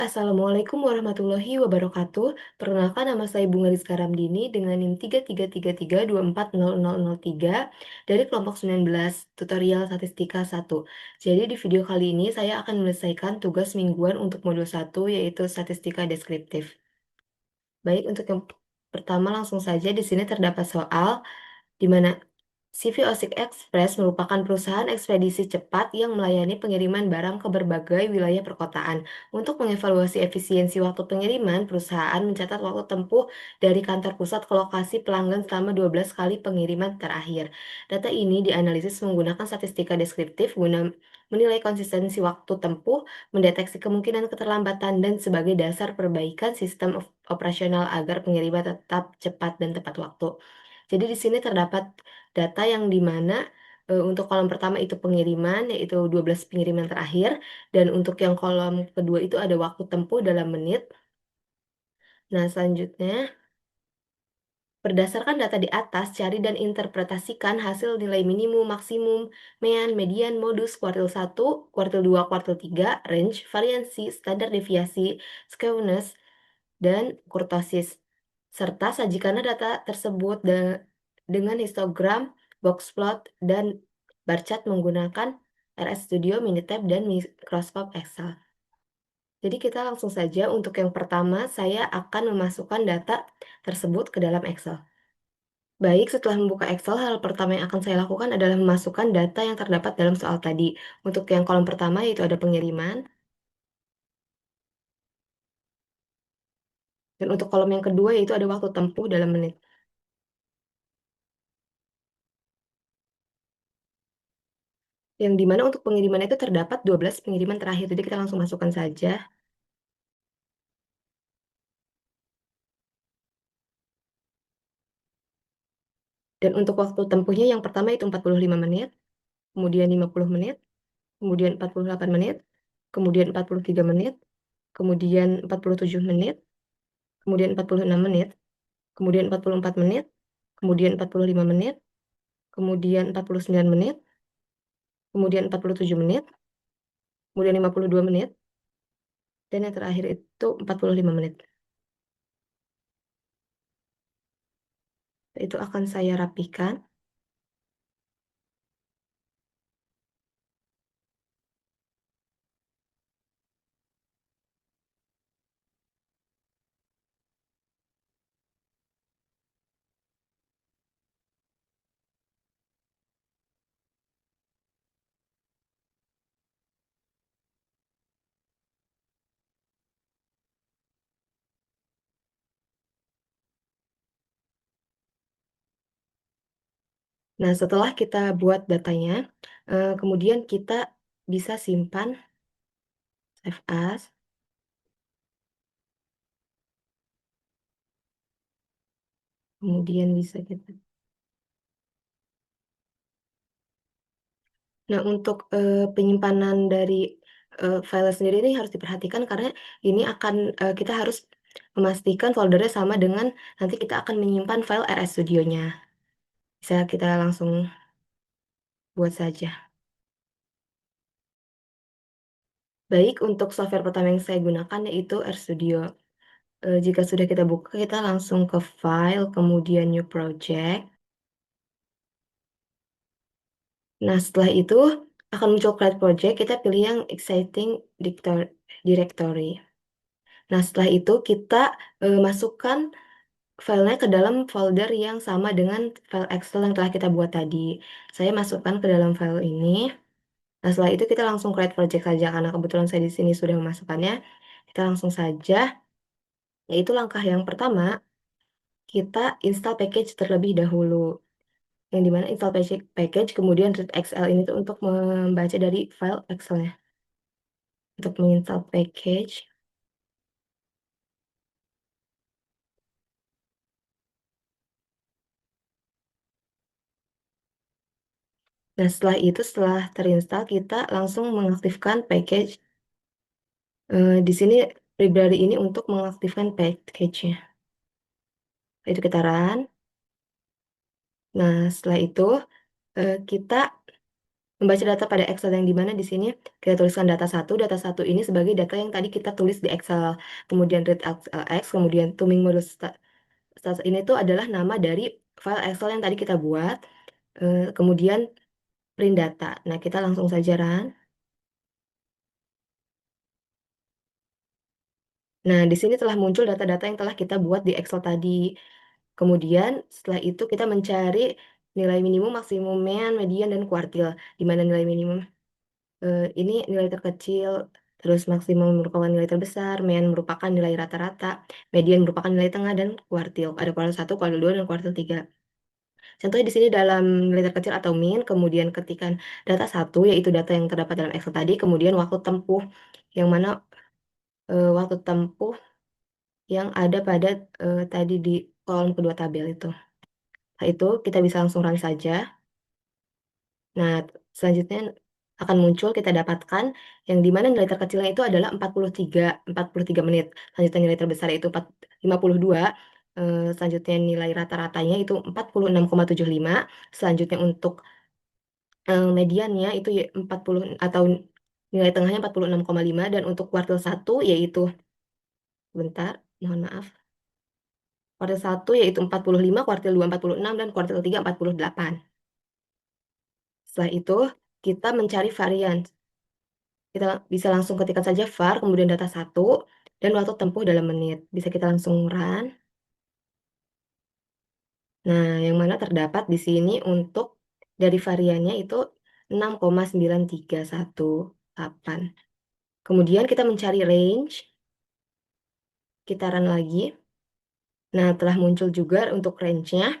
Assalamualaikum warahmatullahi wabarakatuh. Perkenalkan nama saya Bunga Rizka Ramdini dengan NIM 33332400003 dari kelompok 19 tutorial statistika 1. Jadi di video kali ini saya akan menyelesaikan tugas mingguan untuk modul 1 yaitu statistika deskriptif. Baik, untuk yang pertama langsung saja di sini terdapat soal di mana CV Osik Express merupakan perusahaan ekspedisi cepat yang melayani pengiriman barang ke berbagai wilayah perkotaan. Untuk mengevaluasi efisiensi waktu pengiriman, perusahaan mencatat waktu tempuh dari kantor pusat ke lokasi pelanggan selama 12 kali pengiriman terakhir. Data ini dianalisis menggunakan statistika deskriptif guna menilai konsistensi waktu tempuh, mendeteksi kemungkinan keterlambatan, dan sebagai dasar perbaikan sistem operasional agar pengiriman tetap cepat dan tepat waktu. Jadi di sini terdapat data yang di mana untuk kolom pertama itu pengiriman, yaitu 12 pengiriman terakhir, dan untuk yang kolom kedua itu ada waktu tempuh dalam menit. Nah, selanjutnya, berdasarkan data di atas, cari dan interpretasikan hasil nilai minimum, maksimum, median, modus, kuartil 1, kuartil 2, kuartil 3, range, variansi, standar deviasi, skewness, dan kurtosis. Serta sajikanlah data tersebut dengan histogram, box plot, dan bar chart menggunakan RS Studio, Minitab, dan Microsoft Excel. Jadi kita langsung saja untuk yang pertama, saya akan memasukkan data tersebut ke dalam Excel. Baik, setelah membuka Excel, hal pertama yang akan saya lakukan adalah memasukkan data yang terdapat dalam soal tadi. Untuk yang kolom pertama yaitu ada pengiriman, dan untuk kolom yang kedua yaitu ada waktu tempuh dalam menit. Yang dimana untuk pengiriman itu terdapat 12 pengiriman terakhir, jadi kita langsung masukkan saja. Dan untuk waktu tempuhnya yang pertama itu 45 menit, kemudian 50 menit, kemudian 48 menit, kemudian 43 menit, kemudian 47 menit, kemudian 46 menit, kemudian 44 menit, kemudian 45 menit, kemudian 49 menit, kemudian 47 menit, kemudian 52 menit, dan yang terakhir itu 45 menit. Itu akan saya rapikan. Nah, setelah kita buat datanya, kemudian kita bisa simpan, save as, kemudian bisa kita. Nah, untuk penyimpanan dari file sendiri ini harus diperhatikan karena ini akan kita harus memastikan foldernya sama dengan nanti kita akan menyimpan file RS Studio-nya. Bisa kita langsung buat saja. Baik, untuk software pertama yang saya gunakan yaitu RStudio. Jika sudah kita buka, kita langsung ke File, kemudian New Project. Nah, setelah itu akan muncul Create Project, kita pilih yang Exciting Directory. Nah, setelah itu kita masukkan filenya ke dalam folder yang sama dengan file Excel yang telah kita buat tadi. Saya masukkan ke dalam file ini. Nah, setelah itu kita langsung create project saja karena kebetulan saya di sini sudah memasukkannya. Kita langsung saja, yaitu langkah yang pertama, kita install package terlebih dahulu. Yang dimana install package, kemudian read XL ini tuh untuk membaca dari file Excel-nya. Untuk menginstal package. Nah, setelah itu, setelah terinstall, kita langsung mengaktifkan package. Di sini library ini untuk mengaktifkan package-nya. Itu kita run. Nah, setelah itu kita Membaca data pada Excel yang di mana di sini kita tuliskan data satu ini sebagai data yang tadi kita tulis di Excel, kemudian read X, kemudian Turing modus ini tuh adalah nama dari file Excel yang tadi kita buat, kemudian print data. Nah, kita langsung saja run. Nah, di sini telah muncul data-data yang telah kita buat di Excel tadi. Kemudian setelah itu kita mencari nilai minimum, maksimum, mean, median, dan kuartil. Di mana nilai minimum ini nilai terkecil, terus maksimum merupakan nilai terbesar, mean merupakan nilai rata-rata, median merupakan nilai tengah, dan kuartil. Ada kuartil 1, kuartil 2, dan kuartil 3. Contohnya di sini dalam nilai terkecil atau mean, kemudian ketikan data satu, yaitu data yang terdapat dalam Excel tadi, kemudian waktu tempuh, yang mana waktu tempuh yang ada pada tadi di kolom kedua tabel itu. Nah, itu kita bisa langsung run saja. Nah, selanjutnya akan muncul kita dapatkan yang dimana nilai terkecilnya itu adalah 43 menit. Selanjutnya nilai terbesar itu 52. Selanjutnya nilai rata-ratanya itu 46,75. Selanjutnya untuk mediannya itu 40 atau nilai tengahnya 46,5, dan untuk kuartil 1 yaitu bentar, mohon maaf. Kuartil 1 yaitu 45, kuartil 2 46, dan kuartil 3 48. Setelah itu kita mencari varian. Kita bisa langsung ketikkan saja var, kemudian data satu, dan waktu tempuh dalam menit. Bisa kita langsung run. Nah, yang mana terdapat di sini untuk dari variannya itu 6,9318. Kemudian kita mencari range, kita run lagi. Nah, telah muncul juga untuk range-nya,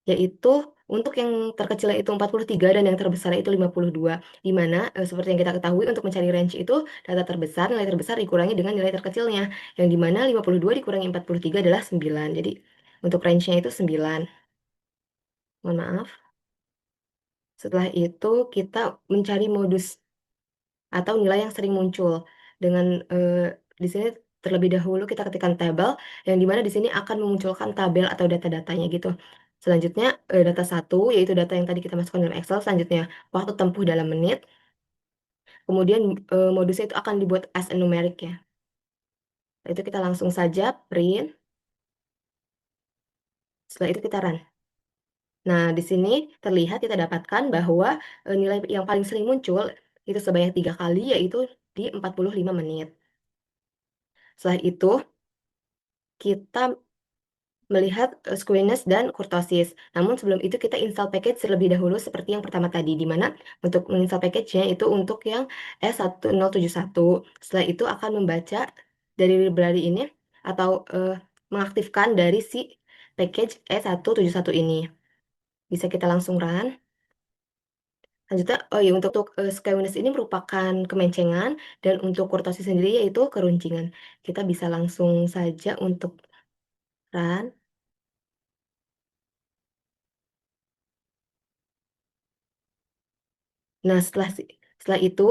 yaitu untuk yang terkecilnya itu 43 dan yang terbesar itu 52. Di mana seperti yang kita ketahui untuk mencari range itu data terbesar, nilai terbesar dikurangi dengan nilai terkecilnya. Yang di mana 52 dikurangi 43 adalah 9. Jadi untuk range-nya itu 9. Mohon maaf. Setelah itu kita mencari modus atau nilai yang sering muncul dengan di sini terlebih dahulu kita ketikkan tabel, yang dimana di sini akan memunculkan tabel atau data-datanya gitu. Selanjutnya data satu yaitu data yang tadi kita masukkan dalam Excel. Selanjutnya waktu tempuh dalam menit. Kemudian modusnya itu akan dibuat as a numeric ya. Itu kita langsung saja print. Setelah itu kita run. Nah, di sini terlihat kita dapatkan bahwa nilai yang paling sering muncul itu sebanyak 3 kali, yaitu di 45 menit. Setelah itu kita melihat squamous dan kurtosis. Namun sebelum itu kita install package terlebih dahulu seperti yang pertama tadi, di mana untuk menginstal package-nya itu untuk yang S1071. Setelah itu akan membaca dari library ini atau mengaktifkan dari si package S171 ini. Bisa kita langsung run. Lanjutnya, oh iya, untuk squamous ini merupakan kemencengan, dan untuk kurtosis sendiri yaitu keruncingan. Kita bisa langsung saja untuk run. Nah, setelah itu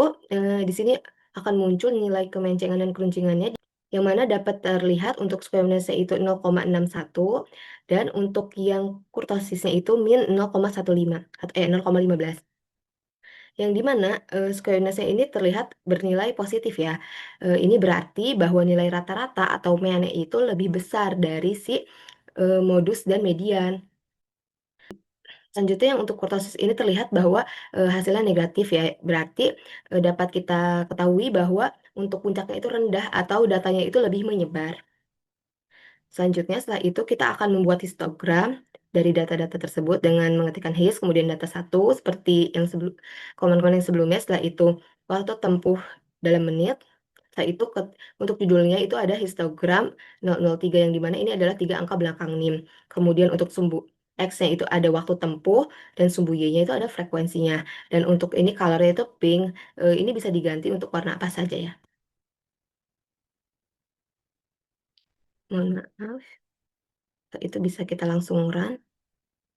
di sini akan muncul nilai kemencengan dan keruncingannya, yang mana dapat terlihat untuk squamous-nya itu 0,61, dan untuk yang kurtosisnya itu min 0,15 atau 0,15. Yang dimana squamous-nya ini terlihat bernilai positif ya. Ini berarti bahwa nilai rata-rata atau mean itu lebih besar dari si modus dan median. Selanjutnya yang untuk kurtosis ini terlihat bahwa hasilnya negatif ya. Berarti dapat kita ketahui bahwa untuk puncaknya itu rendah atau datanya itu lebih menyebar. Selanjutnya setelah itu kita akan membuat histogram dari data-data tersebut dengan mengetikkan his, kemudian data satu seperti yang komen-komen yang sebelumnya. Setelah itu waktu tempuh dalam menit. Setelah itu untuk judulnya itu ada histogram 003, yang dimana ini adalah 3 angka belakang NIM. Kemudian untuk sumbu X-nya itu ada waktu tempuh, dan sumbu Y-nya itu ada frekuensinya. Dan untuk ini colornya itu pink. Ini bisa diganti untuk warna apa saja ya. Mohon maaf. Itu bisa kita langsung run.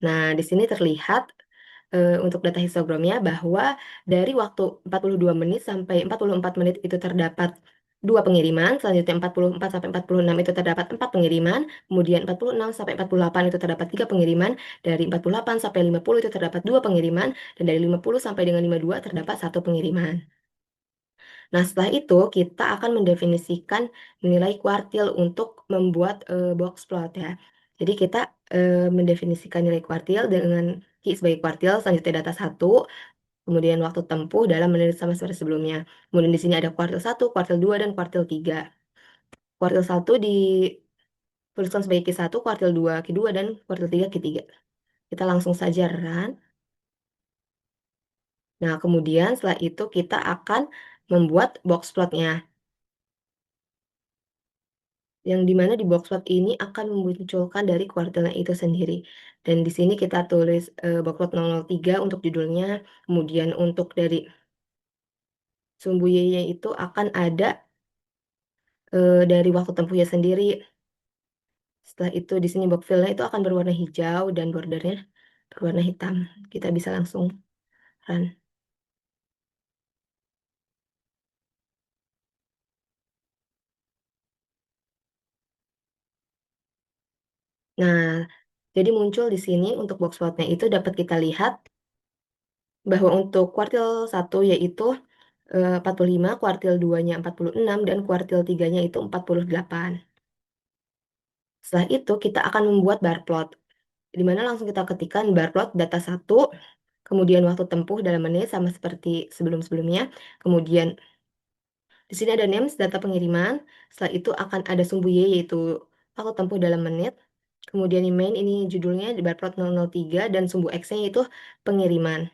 Nah, di sini terlihat untuk data histogramnya bahwa dari waktu 42 menit sampai 44 menit itu terdapat dua pengiriman, selanjutnya 44 sampai 46 itu terdapat 4 pengiriman, kemudian 46 sampai 48 itu terdapat 3 pengiriman, dari 48 sampai 50 itu terdapat 2 pengiriman, dan dari 50 sampai dengan 52 terdapat satu pengiriman. Nah, setelah itu kita akan mendefinisikan nilai kuartil untuk membuat box plot ya. Jadi kita mendefinisikan nilai kuartil dengan Q sebagai kuartil, selanjutnya data satu, kemudian waktu tempuh dalam menit sama seperti sebelumnya. Kemudian di sini ada kuartil satu, kuartil 2, dan kuartil 3. Kuartil satu dituliskan sebagai Q1, kuartil 2 Q2, dan kuartil 3 Q3. Kita langsung saja run. Nah, kemudian setelah itu kita akan membuat box plotnya. Yang dimana di box plot ini akan memunculkan dari kuartilnya itu sendiri. Dan di sini kita tulis box plot 003 untuk judulnya, kemudian untuk dari sumbu Y-nya itu akan ada dari waktu tempuhnya sendiri. Setelah itu di sini box fill-nya itu akan berwarna hijau dan bordernya berwarna hitam. Kita bisa langsung run. Nah, jadi muncul di sini untuk box plotnya itu dapat kita lihat bahwa untuk kuartil satu yaitu 45, kuartil 2-nya 46, dan kuartil 3-nya itu 48. Setelah itu kita akan membuat bar plot, di mana langsung kita ketikkan bar plot data satu, kemudian waktu tempuh dalam menit sama seperti sebelum-sebelumnya, kemudian di sini ada names data pengiriman, setelah itu akan ada sumbu Y yaitu waktu tempuh dalam menit, kemudian di main ini judulnya di bar plot 003 dan sumbu X-nya itu pengiriman.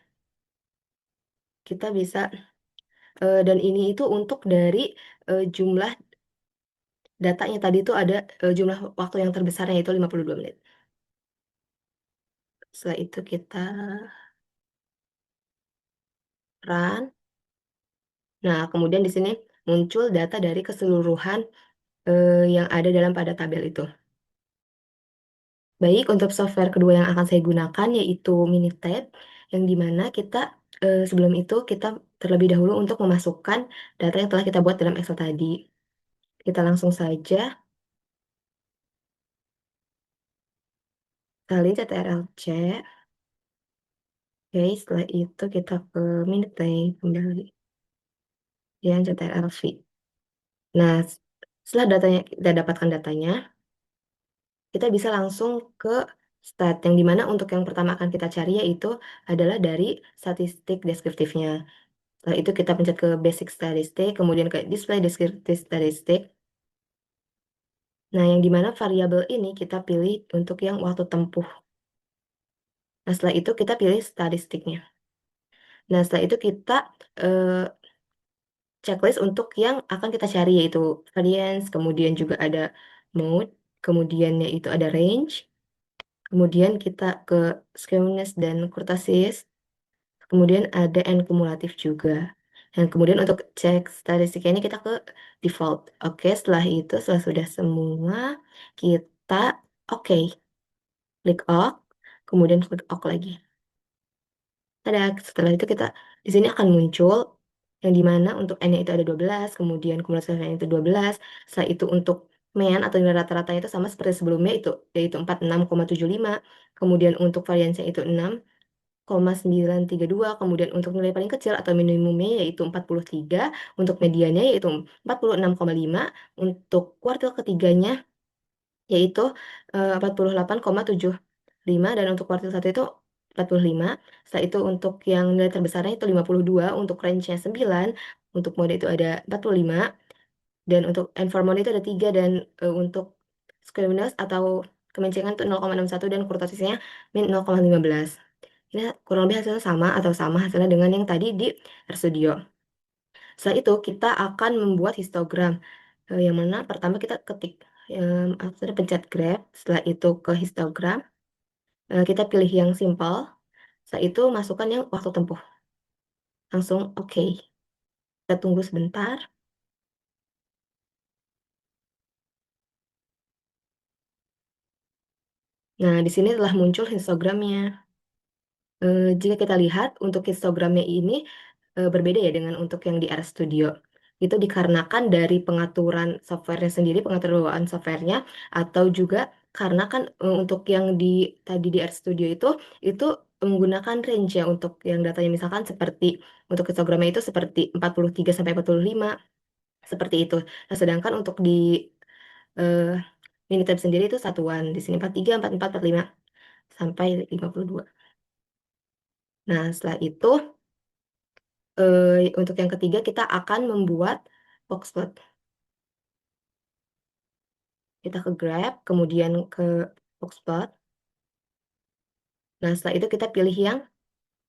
Kita bisa dan ini itu untuk dari jumlah datanya tadi itu ada jumlah waktu yang terbesarnya yaitu 52 menit. Setelah itu kita run. Nah, kemudian di sini muncul data dari keseluruhan yang ada dalam pada tabel itu. Baik, untuk software kedua yang akan saya gunakan yaitu Minitab, yang dimana kita sebelum itu kita terlebih dahulu untuk memasukkan data yang telah kita buat dalam Excel tadi. Kita langsung saja salin CTRL-C. Oke, setelah itu kita ke Minitab kembali. Dan CTRL-V. Nah, setelah datanya kita dapatkan datanya, kita bisa langsung ke stat, yang dimana untuk yang pertama akan kita cari yaitu adalah dari statistik deskriptifnya. Setelah itu kita pencet ke basic statistik, kemudian ke display descriptive statistik. Nah, yang dimana variabel ini kita pilih untuk yang waktu tempuh. Nah, setelah itu kita pilih statistiknya. Nah, setelah itu kita eh, checklist untuk yang akan kita cari yaitu variance, kemudian juga ada mode, kemudian yaitu ada range, kemudian kita ke skewness dan kurtosis, kemudian ada n kumulatif juga. Dan kemudian untuk cek statistiknya ini kita ke default. Oke, setelah itu setelah sudah semua kita oke, klik OK, kemudian klik OK lagi. Ada setelah itu kita di sini akan muncul yang dimana untuk n-nya itu ada 12, kemudian kumulatif n itu 12, setelah itu untuk mean atau nilai rata-ratanya itu sama seperti sebelumnya itu yaitu 46,75, kemudian untuk variansnya itu 6,932, kemudian untuk nilai paling kecil atau minimumnya yaitu 43, untuk mediannya yaitu 46,5, untuk kuartil ketiganya yaitu 48,75, dan untuk kuartil satu itu 45. Setelah itu untuk yang nilai terbesarnya itu 52, untuk range-nya 9, untuk mode itu ada 45, dan untuk informal itu ada 3, dan untuk skewness atau kemencengan itu 0,61, dan kurtosisnya min 0,15. Ini kurang lebih hasilnya sama atau sama hasilnya dengan yang tadi di RStudio. Setelah itu kita akan membuat histogram. Yang mana pertama kita ketik aku sudah pencet grab, setelah itu ke histogram. Kita pilih yang simple. Setelah itu masukkan yang waktu tempuh. Langsung oke. Kita tunggu sebentar. Nah, di sini telah muncul histogramnya. Jika kita lihat untuk histogramnya ini berbeda ya dengan untuk yang di RStudio. Itu dikarenakan dari pengaturan software-nya sendiri, pengaturan bawaan software-nya, atau juga karena kan untuk yang tadi di RStudio itu menggunakan range ya untuk yang datanya misalkan seperti untuk histogramnya itu seperti 43 sampai 45 seperti itu. Nah, sedangkan untuk di eh, Minitab sendiri itu satuan. Di sini 43, 44, 45 sampai 52. Nah, setelah itu untuk yang ketiga kita akan membuat boxplot. Kita ke Grab, kemudian ke boxplot. Nah, setelah itu kita pilih yang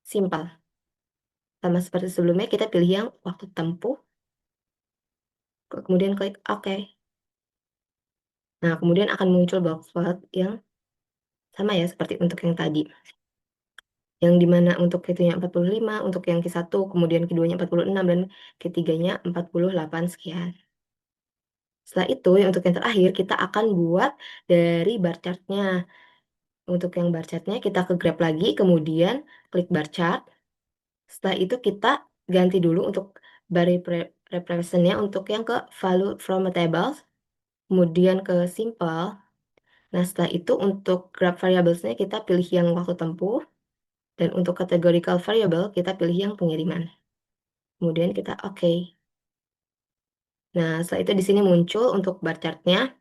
simpel. Sama seperti sebelumnya, kita pilih yang waktu tempuh, kemudian klik OK. Nah, kemudian akan muncul boxplot yang sama ya, seperti untuk yang tadi. Yang dimana untuk itunya 45, untuk yang ke-1, kemudian keduanya 46, dan ketiganya 48 sekian. Setelah itu, yang untuk yang terakhir, kita akan buat dari bar chart-nya. Untuk yang bar chart-nya, kita ke Grab lagi, kemudian klik bar chart. Setelah itu, kita ganti dulu untuk bar representation-nya untuk yang ke value from a tables, kemudian ke simple. Nah, setelah itu untuk graph variables-nya, kita pilih yang waktu tempuh, dan untuk categorical variable, kita pilih yang pengiriman. Kemudian kita OK. Nah, setelah itu di sini muncul untuk bar chart-nya.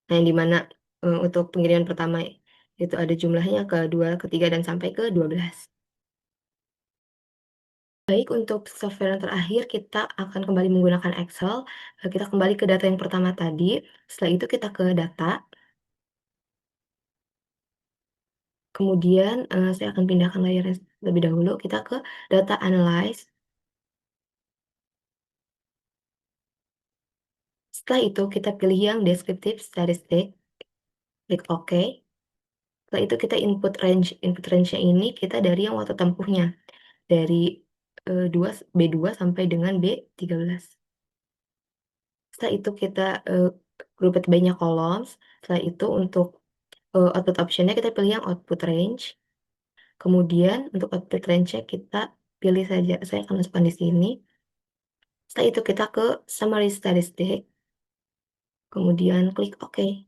Nah, yang dimana untuk pengiriman pertama itu ada jumlahnya kedua, ketiga, dan sampai ke 12. Baik, untuk software yang terakhir kita akan kembali menggunakan Excel. Kita kembali ke data yang pertama tadi. Setelah itu kita ke data. Kemudian saya akan pindahkan layarnya lebih dahulu. Kita ke data analyze. Setelah itu kita pilih yang descriptive statistic. Klik OK. Setelah itu kita input range. Input range-nya ini kita dari yang waktu tempuhnya. Dari B2 sampai dengan B13. Setelah itu kita group it banyak columns. Setelah itu untuk output optionnya kita pilih yang output range. Kemudian untuk output range-nya kita pilih saja. Saya akan masukkan di sini. Setelah itu kita ke summary statistic. Kemudian klik OK.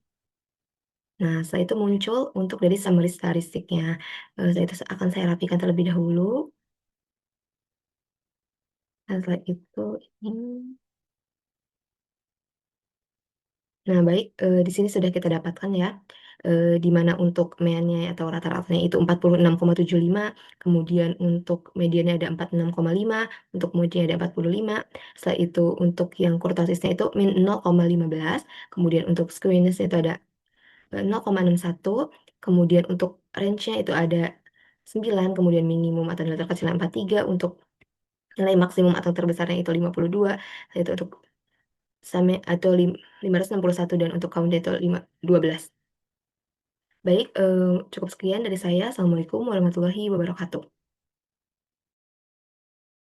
Nah, setelah itu muncul untuk dari summary statistiknya. Setelah itu akan saya rapikan terlebih dahulu. Nah, setelah itu ini. Nah, baik, di sini sudah kita dapatkan ya, di mana untuk mean-nya atau rata-ratanya itu 46,75, kemudian untuk mediannya ada 46,5, untuk mode-nya ada 45, setelah itu untuk yang kurtosisnya itu min 0,15, kemudian untuk squareness itu ada 0,61, kemudian untuk range-nya itu ada 9, kemudian minimum atau nilai terkecilnya 43, untuk nilai maksimum atau terbesarnya itu 52, itu untuk sampai atau 561, dan untuk count itu 12. Baik, cukup sekian dari saya. Assalamualaikum warahmatullahi wabarakatuh.